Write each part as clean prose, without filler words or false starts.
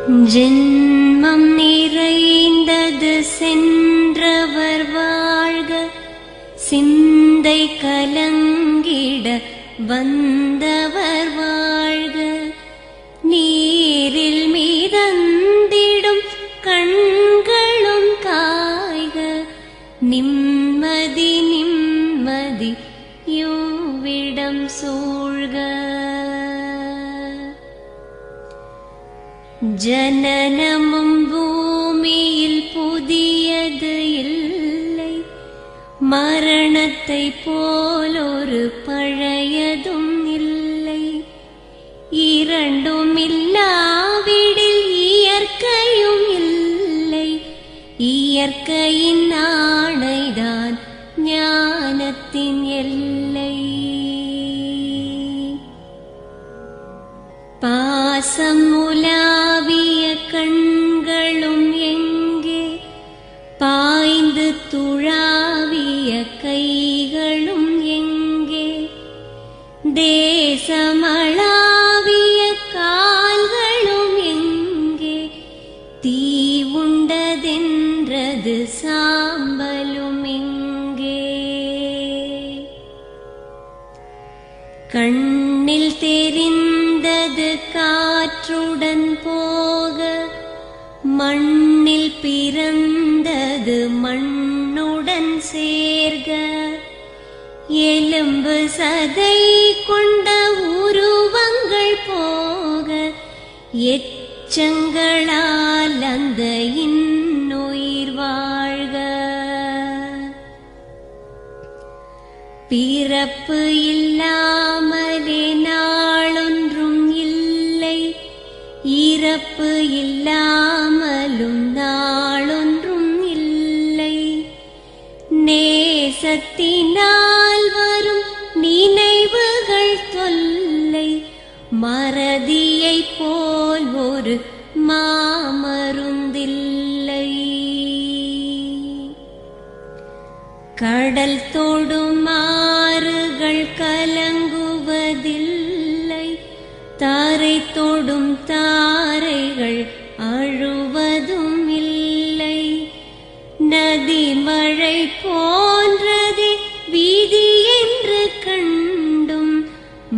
ஜென்மம் நிறைந்தது சென்றவர் வாழ்க, சிந்தை கலங்கிட வந்தவர் வாழ்க. நீரில் மிதந்திடும் கண்களும் காய்க, நிம்மதி நிம்மதி யோவிடம் சூழ்க. ஜனனமும் பூமியில் புதியது இல்லை, மரணத்தை போலொரு பழையதும் இல்லை. இரண்டும் இல்லாவிடில் இயற்கையும் இல்லை, இயற்கையின் ஆணைதான் ஞானத்தின் எல்லை. பாசம் உலாவிய கண்களும் எங்கே, பாய்ந்து துழாவிய கைகளும் எங்கே, தேசமளாவிய கால்களும் எங்கே, தீ உண்டதென்றது சாம்பலும் எங்கே. கண்ணில் தெரிந்தது காற்றுடன் போக, மண்ணில் பிறந்தது மண்ணுடன் சேர்க. எலும்பு சதை கொண்ட உருவங்கள் போக, எச்சங்களால் அந்த இன்னுயிர் வாழ்க. பிறப்பு இல்லாமலே நாளொன்றும் இல்லை, இறப்பு இல்லாமலும் நாளொன்றும் இல்லை. நேசத்தினால் வரும் நினைவுகள் தொல்லை, மறதியை போல் ஒரு மாமருந்தில்லை. கடல் தொடும் ஆறுகள் கலங்குவதில்லை, தாரை தொடும் தாரைகள் அழுவதும் இல்லை. நதி மழை போன்றதே வீதி என்று கண்டும்,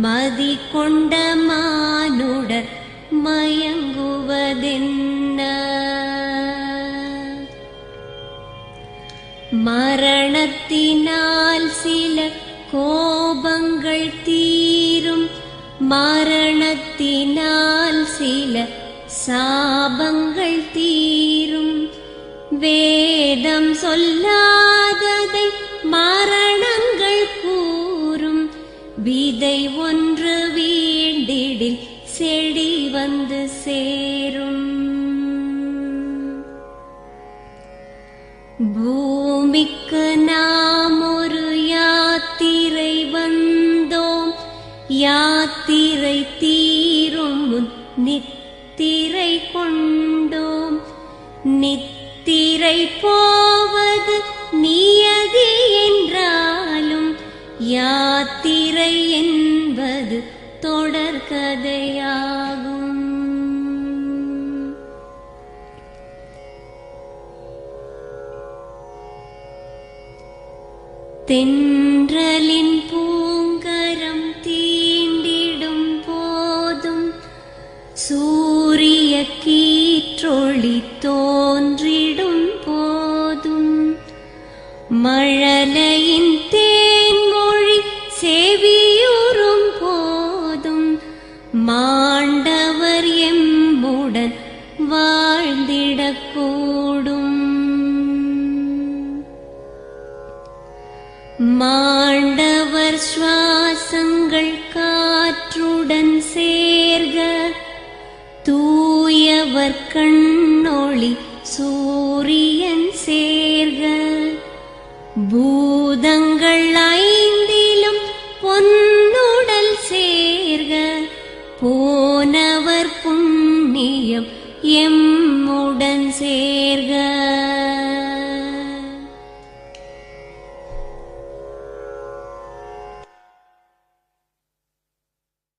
மதி கொண்ட மானுடர் மயங்குவதென்ன. மரணத்தினால் சில கோபங்கள் தீரும், மரணத்தினால் சில சாபங்கள் தீரும். வேதம் சொல்லாததை மரணங்கள் கூறும், விதை ஒன்று வீண்டிடில் செடி வந்து சேரும். பூமிக்கு நாம் ஒரு யாத்திரை வந்தோம், யாத்திரை தீரும் முன் நித்திரை கொண்டோம். நித்திரை போவது நியதி என்றாலும், யாத்திரை என்பது தொடர்கதையாகும். தென்றலின் பூங்கரம் தீண்டிடும் போதும், சூரிய கீற்றொளி தோன்றிடும் போதும், மழலையின் தேன்மொழி செவியுறும் போதும், மாண்டவர் எம்முடன் வாழ்ந்திடக்கூடும். மாண்டவர் ஸ்வா